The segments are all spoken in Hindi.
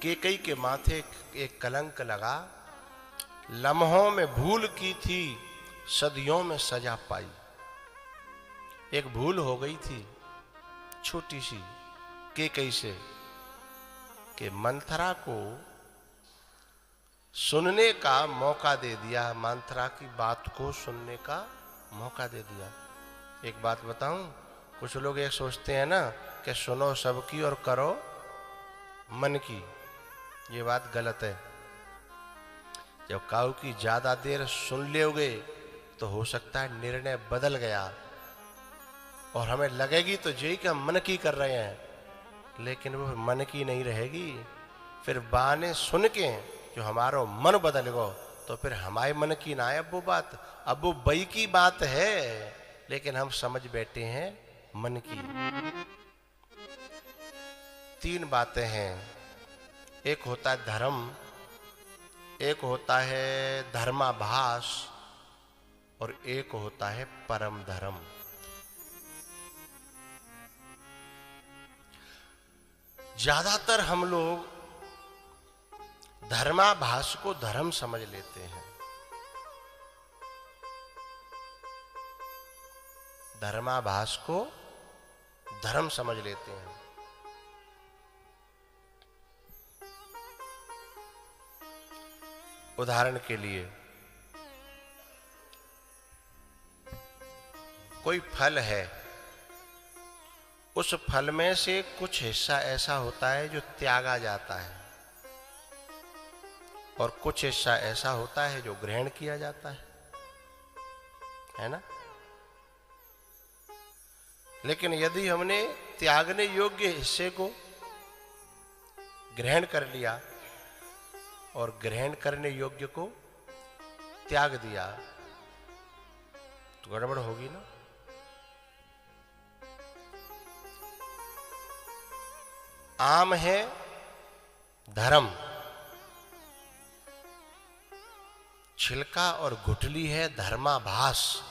कैकेयी के माथे एक कलंक लगा, लम्हों में भूल की थी, सदियों में सजा पाई। एक भूल हो गई थी छोटी सी कैकेयी से कि मंथरा को सुनने का मौका दे दिया, मंथरा की बात को सुनने का मौका दे दिया। एक बात बताऊं, कुछ लोग ये सोचते हैं ना कि सुनो सबकी और करो मन की। ये बात गलत है। जब काऊ की ज्यादा देर सुन लोगे तो हो सकता है निर्णय बदल गया और हमें लगेगी तो यही कि हम मन की कर रहे हैं, लेकिन वो मन की नहीं रहेगी। फिर बाने सुन के जो हमारा मन बदल गो तो फिर हमारे मन की ना है अब वो बात, अब वो बई की बात है, लेकिन हम समझ बैठे हैं मन की। तीन बातें हैं, एक होता है धर्म, एक होता है धर्माभास और एक होता है परम धर्म। ज्यादातर हम लोग धर्माभास को धर्म समझ लेते हैं। धर्माभास को धर्म समझ लेते हैं। उदाहरण के लिए कोई फल है, उस फल में से कुछ हिस्सा ऐसा होता है जो त्यागा जाता है और कुछ हिस्सा ऐसा होता है जो ग्रहण किया जाता है ना। लेकिन यदि हमने त्यागने योग्य हिस्से को ग्रहण कर लिया और ग्रहण करने योग्य को त्याग दिया तो गड़बड़ होगी ना। आम है धर्म, छिलका और गुठली है धर्माभास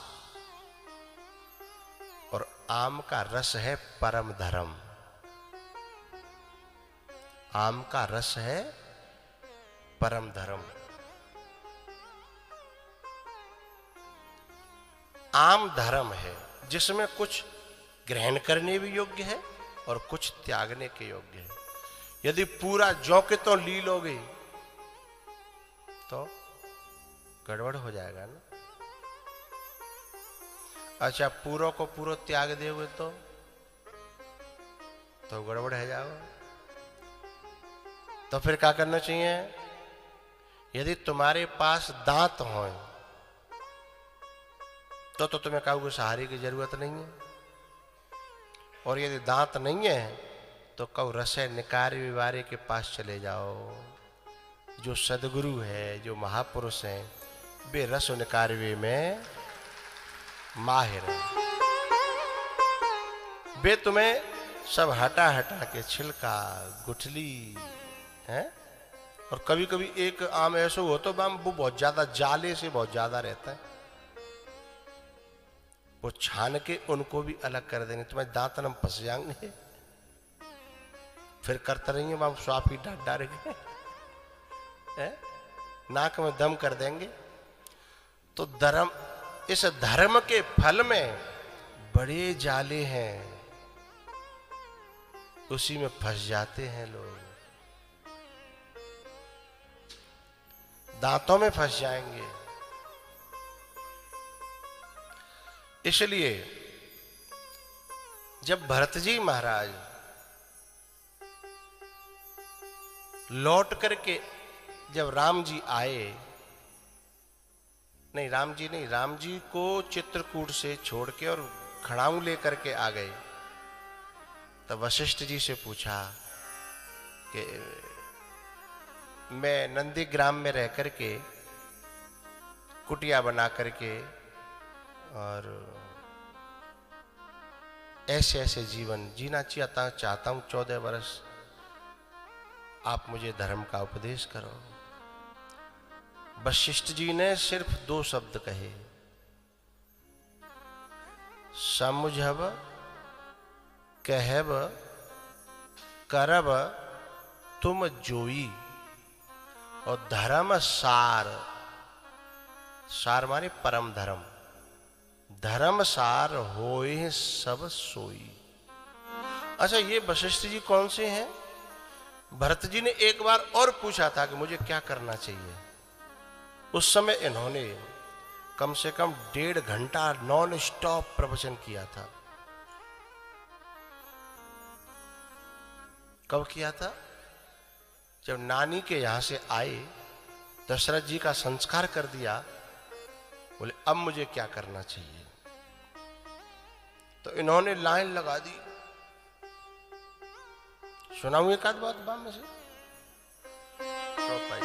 और आम का रस है परम धर्म। आम का रस है परम धर्म। आम धर्म है जिसमें कुछ ग्रहण करने भी योग्य है और कुछ त्यागने के योग्य है। यदि पूरा जौ के तो ली लोगे तो गड़बड़ हो जाएगा ना। अच्छा, पूरा को पूरा त्याग दोगे तो गड़बड़ है जाएगा। तो फिर क्या करना चाहिए? यदि तुम्हारे पास दांत हो तो तुम्हें काऊ सहारे की जरूरत नहीं है, और यदि दांत नहीं है तो कऊ रसे निकारे विवारे के पास चले जाओ। जो सदगुरु है, जो महापुरुष हैं, वे रस निकारवे में माहिर हैं। वे तुम्हें सब हटा हटा के छिलका गुठली है। और कभी कभी एक आम ऐसा हो तो वो बहुत ज्यादा जाले से बहुत ज्यादा रहता है, वो छान के उनको भी अलग कर देंगे। तुम्हारे दांत न फंस जाएंगे, फिर करते रहेंगे वहां स्वाप ही डांट डालेंगे, नाक में दम कर देंगे। तो धर्म, इस धर्म के फल में बड़े जाले हैं, उसी में फंस जाते हैं लोग, दांतों में फंस जाएंगे। इसलिए जब भरत जी महाराज लौट करके जब राम जी आए, नहीं राम जी को चित्रकूट से छोड़ के और खड़ाऊ लेकर के आ गए, तब वशिष्ठ जी से पूछा कि मैं नंदीग्राम में रह करके कुटिया बना करके और ऐसे ऐसे जीवन जीना चाहता हूं 14 वर्ष, आप मुझे धर्म का उपदेश करो। वशिष्ठ जी ने सिर्फ 2 शब्द कहे, समुझब कहब करब तुम जोई, और धर्म सार, सार माने परम धर्म, धर्म सार होए सब सोई। अच्छा, ये वशिष्ठ जी कौन से हैं? भरत जी ने एक बार और पूछा था कि मुझे क्या करना चाहिए। उस समय इन्होंने कम से कम 1.5 घंटा नॉन स्टॉप प्रवचन किया था। कब किया था? जब नानी के यहां से आए, दशरथ जी का संस्कार कर दिया, बोले अब मुझे क्या करना चाहिए। तो इन्होंने लाइन लगा दी। सुनाऊं एक आध बात बाम में से? तो पाई।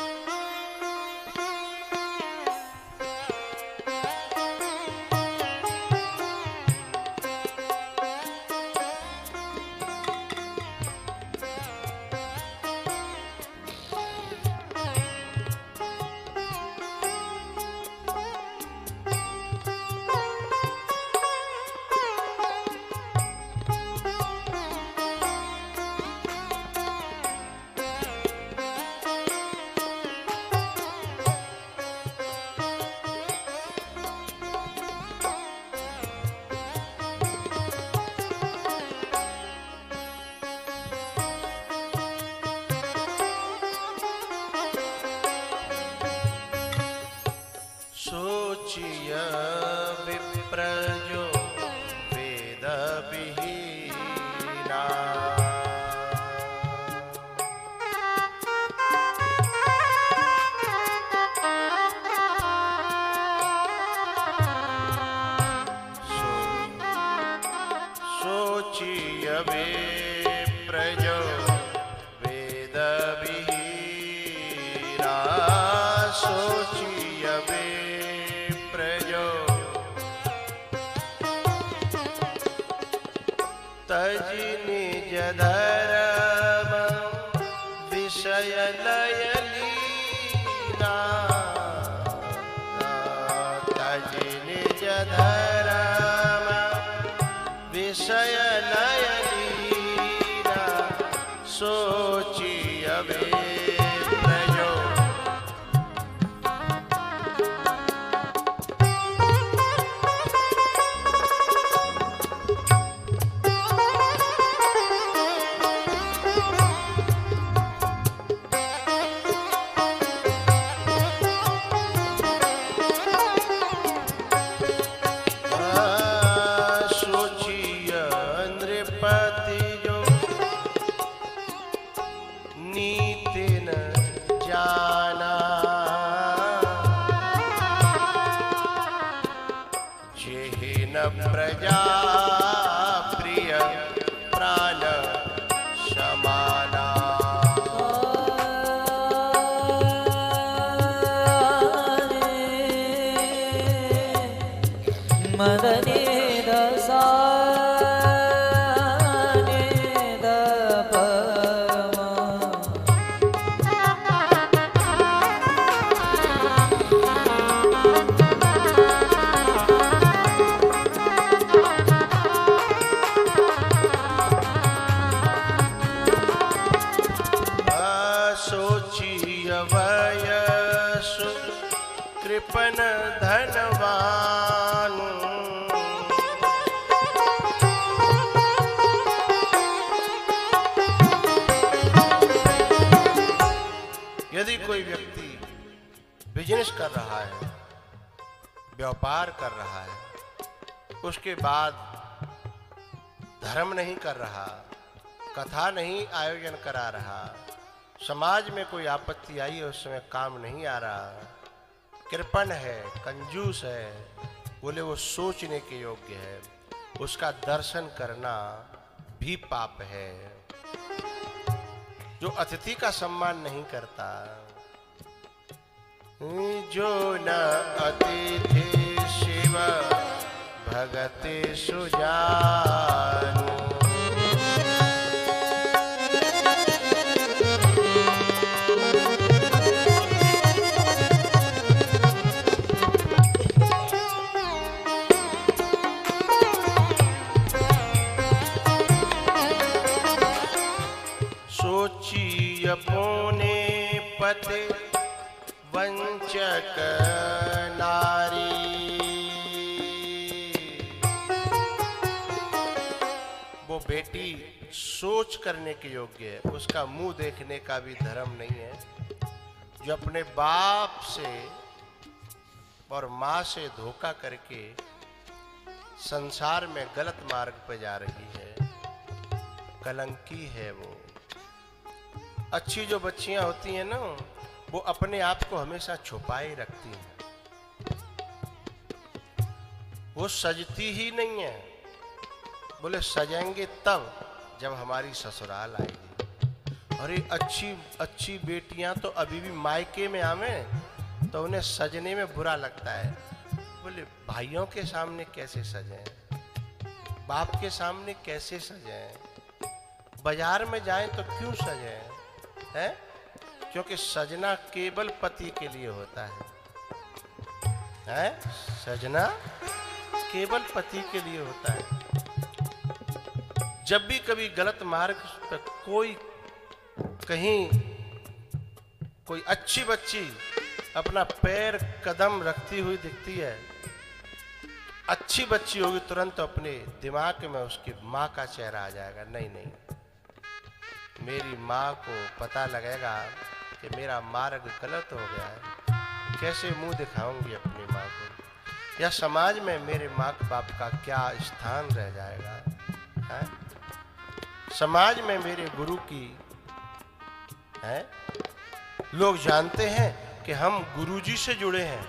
सोचिय विप्र जो वेद विहीना, सोचिय विप्र जो वेद विहीना, सोचिय तजि निज धर्म विषय लय लीना, तजि निज धर्म विषय लय लीना, सोचिय विप्र जो प्रजा प्रिय प्राण समाना, मदने दसा कृपन धनवान, यदि कोई व्यक्ति बिजनेस कर रहा है, व्यापार कर रहा है, उसके बाद धर्म नहीं कर रहा, कथा नहीं आयोजन करा रहा, समाज में कोई आपत्ति आई है उस समय काम नहीं आ रहा, कृपण है, कंजूस है, बोले वो सोचने के योग्य है, उसका दर्शन करना भी पाप है। जो अतिथि का सम्मान नहीं करता, जो न अतिथि शिव भगति सुजानु, सोचिय पते वंचक नारी। वो बेटी सोच करने के योग्य है, उसका मुंह देखने का भी धर्म नहीं है। जो अपने बाप से और माँ से धोखा करके संसार में गलत मार्ग पर जा रही है, कलंकी है वो। अच्छी जो बच्चियां होती हैं ना, वो अपने आप को हमेशा छुपाए रखती हैं, वो सजती ही नहीं है। बोले सजेंगे तब जब हमारी ससुराल आएगी। और ये अच्छी बेटियां तो अभी भी मायके में आवे तो उन्हें सजने में बुरा लगता है। बोले भाइयों के सामने कैसे सजें, बाप के सामने कैसे सजें, बाजार में जाएं तो क्यों सजें, हैं? क्योंकि सजना केवल पति के लिए होता है, हैं? सजना केवल पति के लिए होता है। जब भी कभी गलत मार्ग पर कोई अच्छी बच्ची अपना पैर कदम रखती हुई दिखती है, अच्छी बच्ची होगी, तुरंत अपने दिमाग में उसकी माँ का चेहरा आ जाएगा। नहीं, मेरी माँ को पता लगेगा कि मेरा मार्ग गलत हो गया है, कैसे मुंह दिखाऊंगी अपनी माँ को, या समाज में मेरे माँ बाप का क्या स्थान रह जाएगा, है? समाज में मेरे गुरु की है, लोग जानते हैं कि हम गुरुजी से जुड़े हैं,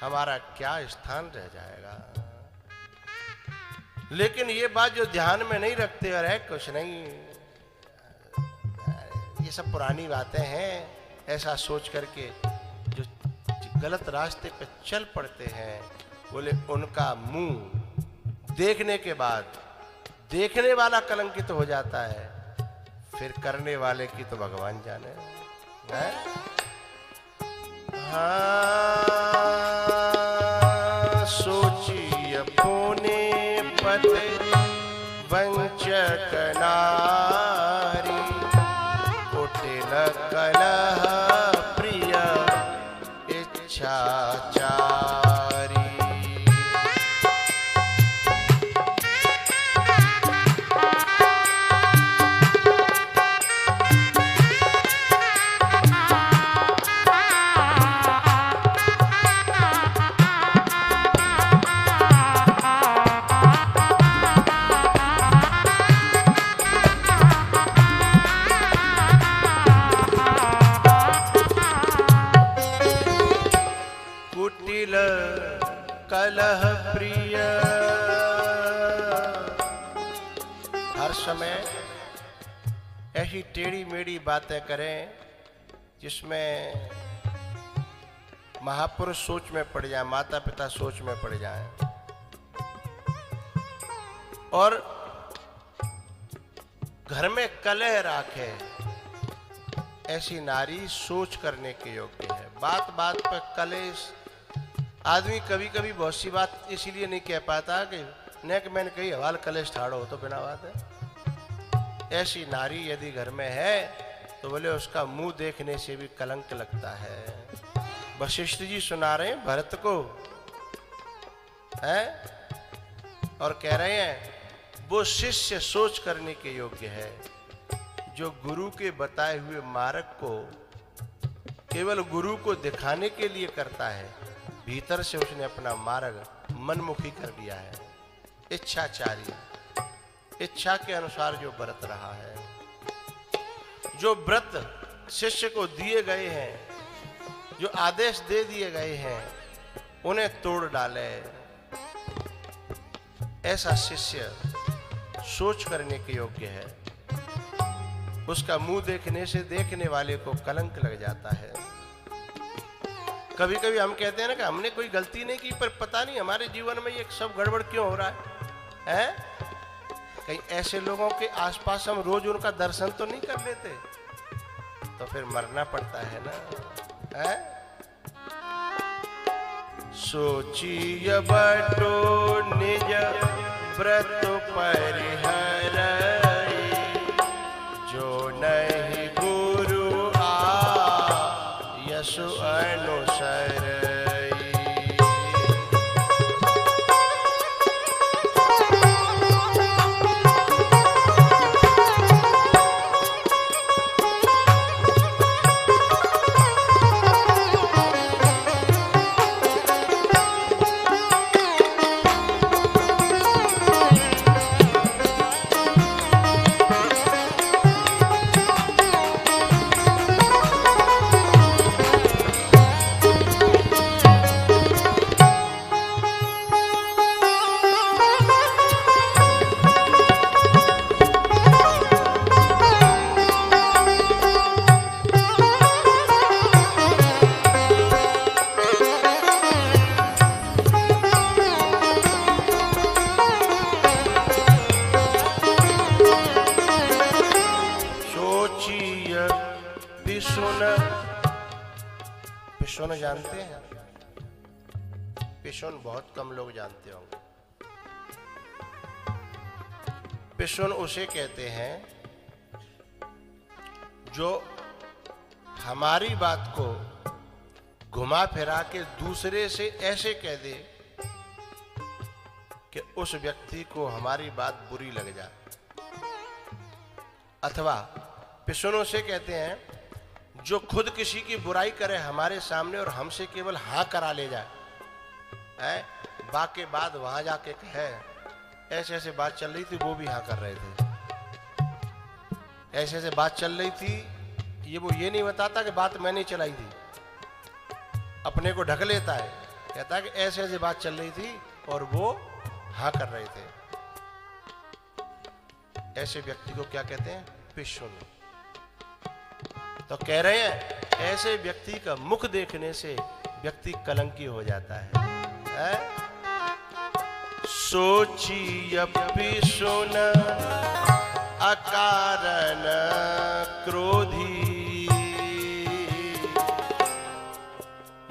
हमारा क्या स्थान रह जाएगा। लेकिन ये बात जो ध्यान में नहीं रखते, अरे कुछ नहीं, ये सब पुरानी बातें हैं, ऐसा सोच करके जो गलत रास्ते पे चल पड़ते हैं, बोले उनका मुंह देखने के बाद देखने वाला कलंकित हो जाता है, फिर करने वाले की तो भगवान जाने है। हाँ, सोचिए पुने पते वंचक नारी, कुटिल कलह प्रिय इच्छाचारी। कलह प्रिय, हर समय ऐसी टेढ़ी मेढ़ी बातें करें जिसमें महापुरुष सोच में पड़ जाए, माता पिता सोच में पड़ जाए, और घर में कलह राखे, ऐसी नारी सोच करने के योग्य है। बात बात पर कलेश, आदमी कभी कभी बहुत सी बात इसीलिए नहीं कह पाता कि नेक मैंने कही हवाल कलेश ठाड़ो हो, तो बिना बात है। ऐसी नारी यदि घर में है तो बोले उसका मुंह देखने से भी कलंक लगता है। वशिष्ठ जी सुना रहे हैं भरत को, है, और कह रहे हैं वो शिष्य सोच करने के योग्य है जो गुरु के बताए हुए मार्ग को केवल गुरु को दिखाने के लिए करता है, भीतर से उसने अपना मार्ग मनमुखी कर दिया है। इच्छाचारी, इच्छा के अनुसार जो व्रत रहा है, जो व्रत शिष्य को दिए गए हैं, जो आदेश दे दिए गए हैं, उन्हें तोड़ डाले, ऐसा शिष्य सोच करने के योग्य है। उसका मुंह देखने से देखने वाले को कलंक लग जाता है। कभी कभी हम कहते हैं ना कि हमने कोई गलती नहीं की, पर पता नहीं हमारे जीवन में ये सब गड़बड़ क्यों हो रहा है? कहीं ऐसे लोगों के आसपास हम रोज उनका दर्शन तो नहीं कर लेते, तो फिर मरना पड़ता है ना, है? सोचिय बटो निज व्रत परिहर, जो नहीं गुरु पिशुन, पिशुन जानते हैं? पिशुन बहुत कम लोग जानते होंगे। पिशुन उसे कहते हैं जो हमारी बात को घुमा फिरा के दूसरे से ऐसे कह दे कि उस व्यक्ति को हमारी बात बुरी लग जाए। अथवा पिशुन उसे कहते हैं जो खुद किसी की बुराई करे हमारे सामने और हमसे केवल हाँ करा ले जाए, बाकी बाद वहां जाके कहे ऐसे ऐसे बात चल रही थी, वो भी हाँ कर रहे थे, ऐसे ऐसे बात चल रही थी, वो ये नहीं बताता कि बात मैंने चलाई थी, अपने को ढक लेता है, कहता है कि ऐसे ऐसे बात चल रही थी और वो हाँ कर रहे थे। ऐसे व्यक्ति को क्या कहते हैं? पिशुन। तो कह रहे हैं ऐसे व्यक्ति का मुख देखने से व्यक्ति कलंकी हो जाता है? सोचिय पिशुन अकारण क्रोधी।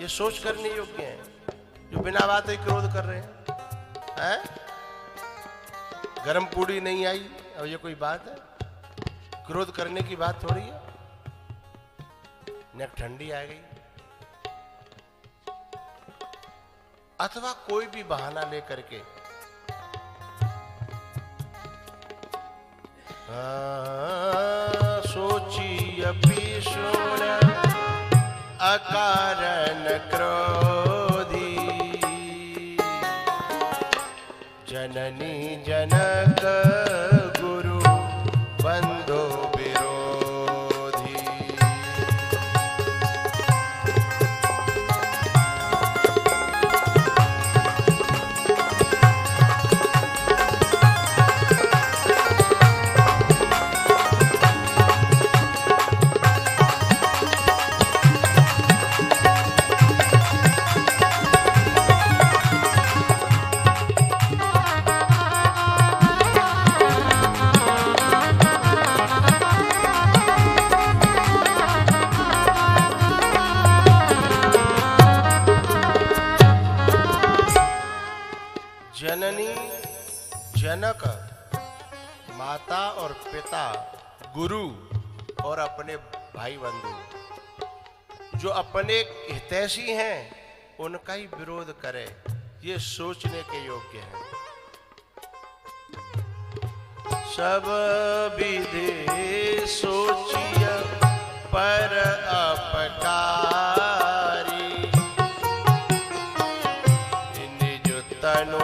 ये सोच करने योग्य है जो बिना बात ही क्रोध कर रहे हैं। गरम पूड़ी नहीं आई और ये कोई बात है? क्रोध करने की बात थोड़ी है। नेक ठंडी आ गई। अथवा कोई भी बहाना लेकर के सोची पिशुन अकारण क्रोधी। जननी जनक गुरु बंधु विरोधी। जननी जनक माता और पिता, गुरु और अपने भाई बंधु जो अपने हितैषी हैं उनका ही विरोध करे, ये सोचने के योग्य है। सब विधि सोचिय पर अपकारी। निज तनु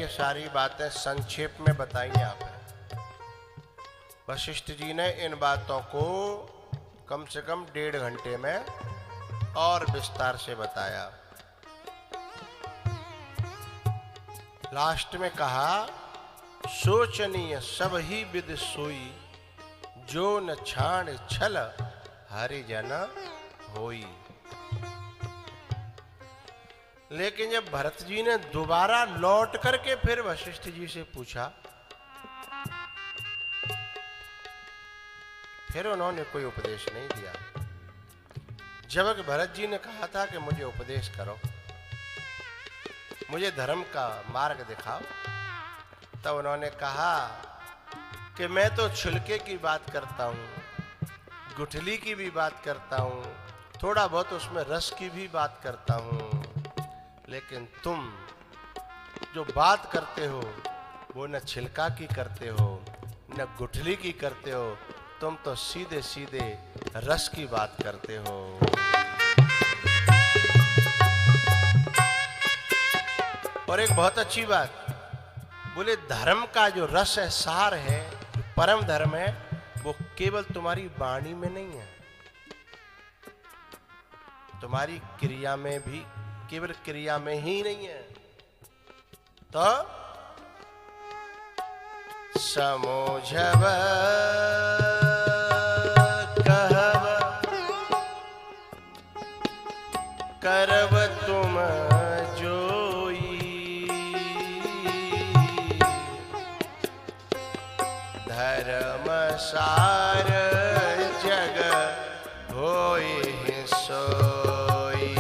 सारी बातें संक्षेप में बताई आपने। वशिष्ठ जी ने इन बातों को कम से कम 1.5 घंटे में और विस्तार से बताया। लास्ट में कहा सोचनीय सब ही विद सोई, जो न छाण छल हरिजन होई। लेकिन जब भरत जी ने दोबारा लौट करके फिर वशिष्ठ जी से पूछा, फिर उन्होंने कोई उपदेश नहीं दिया। जब भरत जी ने कहा था कि मुझे उपदेश करो, मुझे धर्म का मार्ग दिखाओ, तब उन्होंने कहा कि मैं तो छिलके की बात करता हूँ, गुठली की भी बात करता हूँ, थोड़ा बहुत उसमें रस की भी बात करता हूँ, लेकिन तुम जो बात करते हो वो न छिलका की करते हो न गुठली की करते हो, तुम तो सीधे सीधे रस की बात करते हो। और एक बहुत अच्छी बात बोले, धर्म का जो रस है, सार है, जो परम धर्म है, वो केवल तुम्हारी वाणी में नहीं है, तुम्हारी क्रिया में भी, केवल क्रिया में ही नहीं है। तो समोझब कहब करब तुम जोई, धर्म सार जग होई सोई।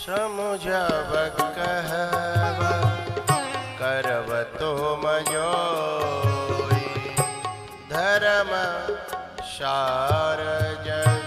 समझब कहब करब तुम जोई, धर्म सार जग